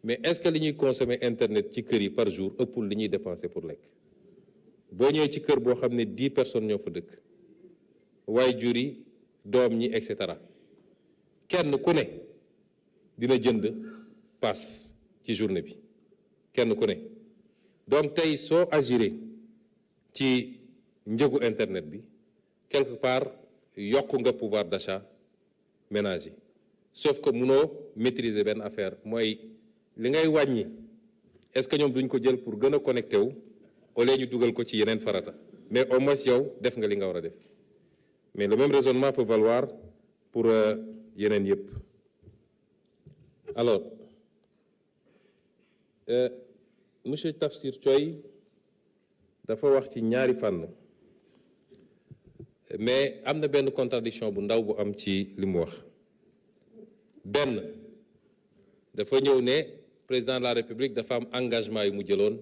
mais est-ce que li ñuy consommer internet ci kër yi par jour ëppul li ñuy dépenser pour lekk boo ñëwee ci kër boo xam ne 10 personnes ñoo fa dëkk waaye jur yi doom ñi et cetera kenn ku ne dina jënd pass ci journée bi kenn ku ne donc tey soo agiré ci njëgu internet bi quelque part yokk nga pouvoir d'achat ménager sauf que munoo maîtriser benn affaire mooy li ngay wàññi est-ce que ñoom duñ ko jël pour gën a connecté wu au lieu ñu dugal ko ci yeneen farata mais au moins yow def nga li nga war a def mais le même raisonnement peut valoir pour yeneen yëpp alors monsieur Tafsir Thioye dafa wax ci ñaari fànn mais am na benn contradiction bu ndaw bu am ci li mu wax benn dafa ñëw ne président de la république dafa am engagement yu mu jëloon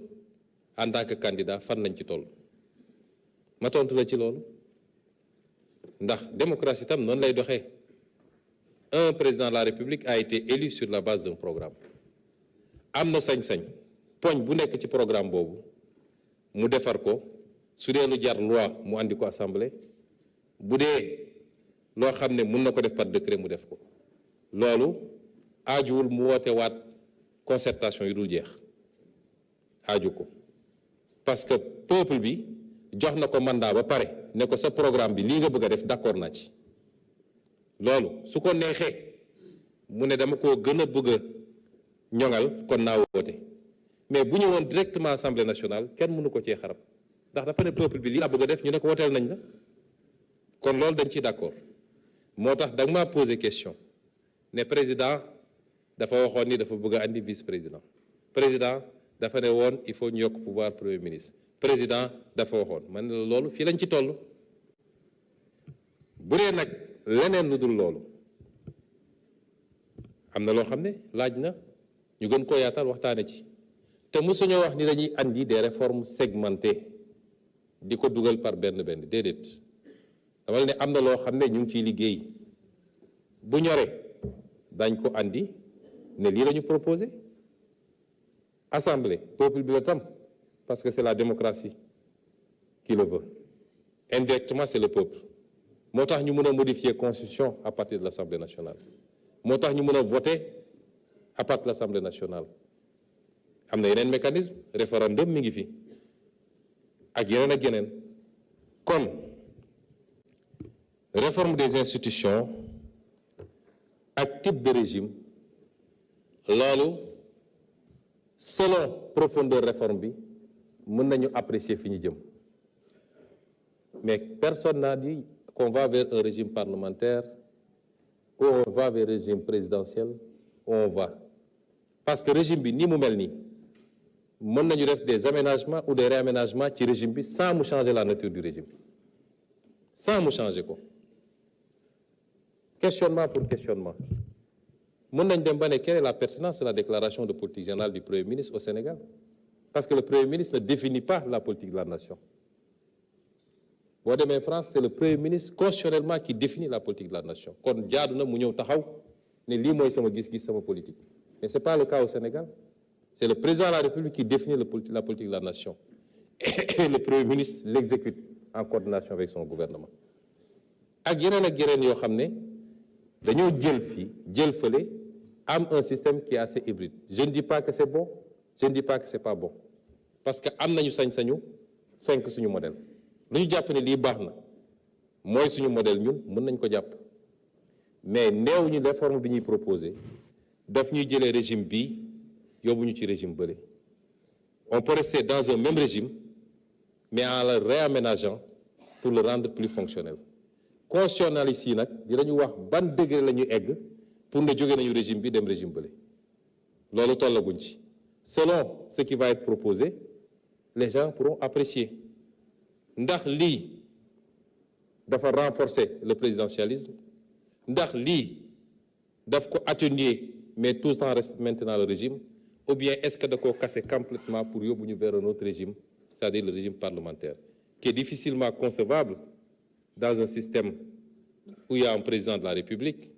en tant que candidat fan lañ ci toll ma tontu la ci loolu ndax démocratie tam noonu lay doxee un président de la république a été élu sur la base d'un programme am na sañ-sañ poñ bu nekk ci programme boobu mu defar ko su dee lu jar loi mu andi ko assemblée bu dee loo xam ne mun na ko def par décret mu def ko loolu aajuwul mu woote waat concertation yu dul jeex aaju ko parce que peuple bi jox na ko mandat ba pare ne ko sa programme bi lii nga bëgg a def d'accord naa ci loolu su ko neexee mu ne dama koo gën a bëgg a ñoŋal kon naa woote mais bu ñëwoon directement assemblée nationale kenn mënu ko cee xarab ndax dafa ne peuple bi lii laa bëgg a def ñu ne ko wooteel nañ la kon loolu dañ ciy d'accord moo tax da nga maa posé question ne président dafa waxoon ni dafa bëgg a andi vice président président dafa ne woon il faut ñu yokk pouvoir premier ministre président dafa waxoon man la loolu fii lañ ci toll bu dee nag leneen lu dul loolu am na loo xam ne laaj na ñu gën koo yaatal waxtaane ci te mosuñoo wax ni dañuy andi des réformes segmentées di ko dugal par benn déedéet dama ne am na loo xam ne ñu ngi ciy liggéey bu ñoree dañ ko andi ne lii la ñu proposé assemblée peuple bi la tam parce que c'est la démocratie qui le veut indirectement c'est le peuple moo tax ñu mën a modifier constitution à partir de l'Assemblée nationale moo tax ñu mën a voter à partir de l'Assemblée nationale am na yeneen mécanisme référendum mi ngi fi ak yeneen kon réforme des institutions ak type de régime loolu selon profondeur réforme bi mën nañu apprécier fi ñu jëm mais personne n'a dit qu'on va vers un régime parlementaire ou on va vers un régime présidentiel ou on va parce que régime bi ni mu mel nii mën nañu def des aménagements ou des réaménagements ci régime bi sans mu changer la nature du régime sans mu changer ko questionnement pour questionnement mën nañ dem ba ne quelle est la pertinence de la déclaration de politique générale du Premier ministre au Sénégal parce que le Premier ministre ne définit pas la politique de la nation boo demee France c'est le Premier ministre constitutionnellement qui définit la politique de la nation kon jaadu na mu ñëw taxaw ne lii mooy sama gis-gis sama politique mais c'est pas le cas au Sénégal c'est le président de la République qui définit la politique de la nation et le Premier ministre l'exécute en coordination avec son gouvernement ak yeneen yoo xam ne dañoo jël fii jël fële am un système qui est assez hybride je ne dis pas que c'est bon je ne dis pas que c'est pas bon parce que am nañu sañ-sañu fenk suñu modèle lu ñu jàpp ne lii baax na mooy suñu modèle ñun mën nañ ko jàpp mais neew ñu réforme bi ñuy proposer daf ñuy jëlee régime bii yóbbu ñu ci régime bële on peut rester dans un même régime mais en le réaménageant pour le rendre plus fonctionnel constitutionnalistes yi nag dinañu wax ban degré la ñuy egg pour ne jóge nañu régime bi dem régime bële loolu tollaguñ ci selon ce qui va être proposé les gens pourront apprécier ndax lii dafa renforcer le présidentialisme ndax lii daf ko atténuer mais tout ça reste maintenant le régime ou bien est-ce que da koo casser complètement pour yóbbu ñu vers un autre régime c'est-à-dire le régime parlementaire qui est difficilement concevable dans un système où il y a un président de la République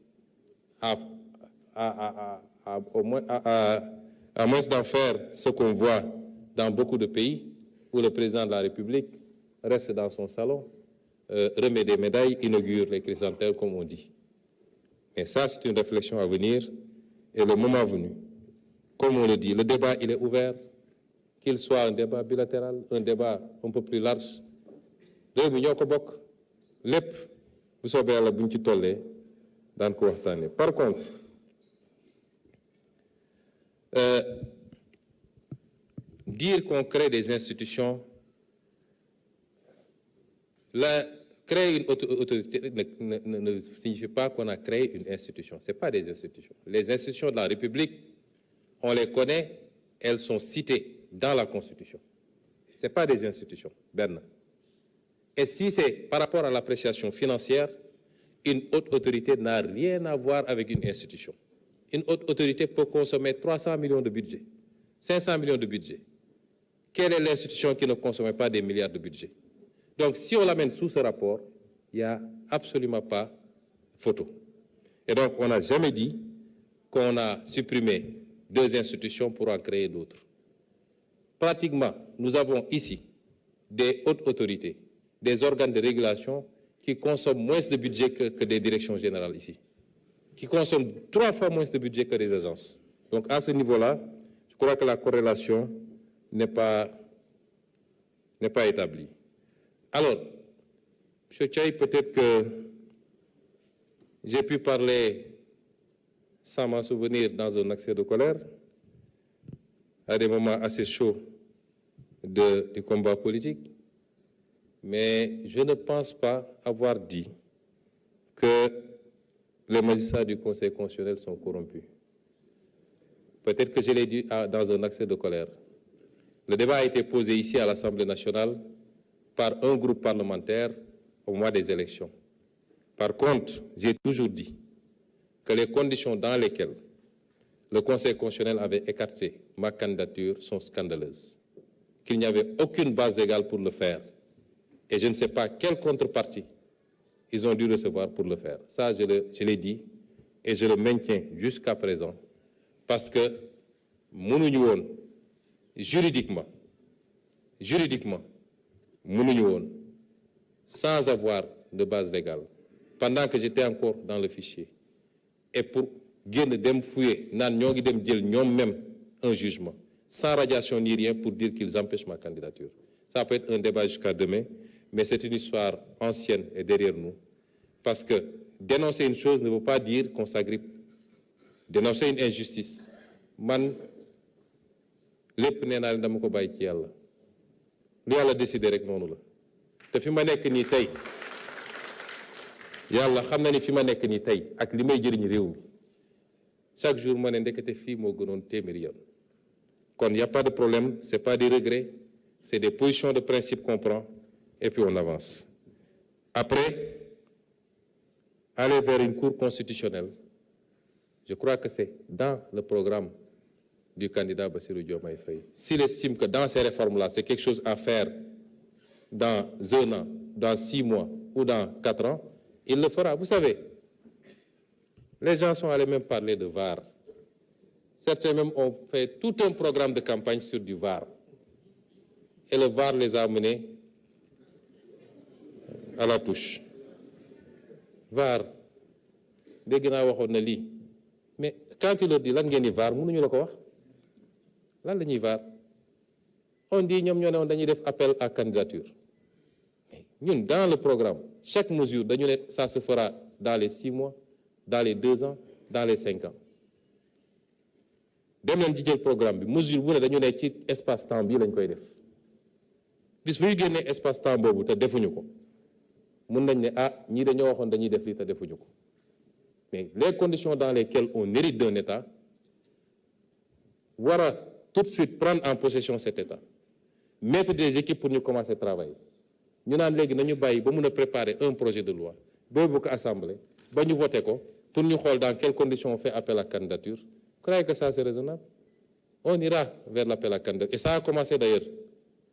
à moins d'en faire ce qu'on voit dans beaucoup de pays où le président de la République reste dans son salon, remet des médailles, inaugure les chrysanthèmes, comme on dit. Mais ça, c'est une réflexion à venir et le moment venu. Comme on le dit, le débat, il est ouvert, qu'il soit un débat bilatéral, un débat un peu plus large. réew mi ñoo ko bokk lépp bu soobee Yàlla buñ ci tollee daan ko waxtaanee. Par contre, dire qu'on crée des institutions, créer une autorité ne signifie pas qu'on a créé une institution. Ce n'est pas des institutions. Les institutions de la République, on les connaît, elles sont citées dans la Constitution. Ce n'est pas des institutions, Bernard. Et si c'est par rapport à l'appréciation financière, une haute autorité n'a rien à voir avec une institution. Une haute autorité peut consommer 300 millions de budget, 500 millions de budget. Quelle est l'institution qui ne consomme pas des milliards de budget? Donc, si on l'amène sous ce rapport, il n'y a absolument pas photo. Et donc, on n'a jamais dit qu'on a supprimé 2 institutions pour en créer d'autres. Pratiquement, nous avons ici des hautes autorités, des organes de régulation qui consomment moins de budget que des directions générales ici, qui consomment 3 fois moins de budget que des agences. Donc, à ce niveau-là, je crois que la corrélation n'est pas établie. Alors, M. Tchaï, peut-être que j'ai pu parler sans m'en souvenir dans un accès de colère, à des moments assez chauds du combat politique, mais je ne pense pas avoir dit que les magistrats du Conseil constitutionnel sont corrompus. Peut-être que je l'ai dit dans un accès de colère. Le débat a été posé ici à l'Assemblée nationale par un groupe parlementaire au mois des élections. Par contre, j'ai toujours dit que les conditions dans lesquelles le Conseil constitutionnel avait écarté ma candidature sont scandaleuses, qu'il n'y avait aucune base légale pour le faire. Et je ne sais pas quelle contrepartie ils ont dû recevoir pour le faire. Ça, je l'ai dit et je le maintiens jusqu'à présent parce que mënuñu woon juridiquement, mënuñu woon sans avoir de base légale, pendant que j'étais encore dans le fichier, et pour génn dem fouiller naan ñoo ngi dem jël ñoom même un jugement, sans radiation ni rien pour dire qu'ils empêchent ma candidature. Ça peut être un débat jusqu'à demain, mais c'est une histoire ancienne et derrière nous, parce que dénoncer une chose ne veut pas dire qu'on s'agrippe. Dénoncer une injustice, man lépp nee naa leen dama ko bàyyi ci Yàlla lu Yàlla décidé rek noonu la te fi ma nekk nii tey Yàlla xam na ni fi ma nekk nii tey ak li may jëriñ réew mi chaque jour ma ne ndekete fii moo gënoon téeméeri yoon. Kon y a pas de problème, c'est pas des regrets, c'est des positions de principe qu'on prend et puis on avance. Après, aller vers une cour constitutionnelle, je crois que c'est dans le programme du candidat Bassirou Diomaye Faye. S'il estime que dans ces réformes-là, c'est quelque chose à faire dans 1 an, dans 6 mois ou dans 4 ans, il le fera. Vous savez, les gens sont allés même parler de VAR. Certains même ont fait tout un programme de campagne sur du VAR. Et le VAR les a menés à la touche. VAR, dégg naa waxoon na lii. Mais quand il leur dit lan ngeen di VAR mënuñu la ko wax lan la ñuy VAR on dit ñoom ñoo ne woon dañuy def appel à candidature. Ñun dans le programme chaque mesure dañu ne ça se fera dans les 6 mois, dans les 2 ans, dans les 5 ans. Dem leen ci jël programme bi mesure bu ne dañu ne ci espace temps bii lañ koy def bis bu ñu génnee espace temps boobu te defuñu ko mën nañ ne ñii dañoo waxoon dañuy def lii te defuñu ko. Mais les conditions dans lesquelles on hérite d'un État, voilà tout de suite prendre en possession cet État, mettre des équipes pour nous commencer à travailler. Nous avons préparer un projet de loi, nous avons assemblée, nous avons voté pour nous voir dans quelles conditions on fait appel à candidature. Vous croyez que ça c'est raisonnable? On ira vers l'appel à candidature. Et ça a commencé d'ailleurs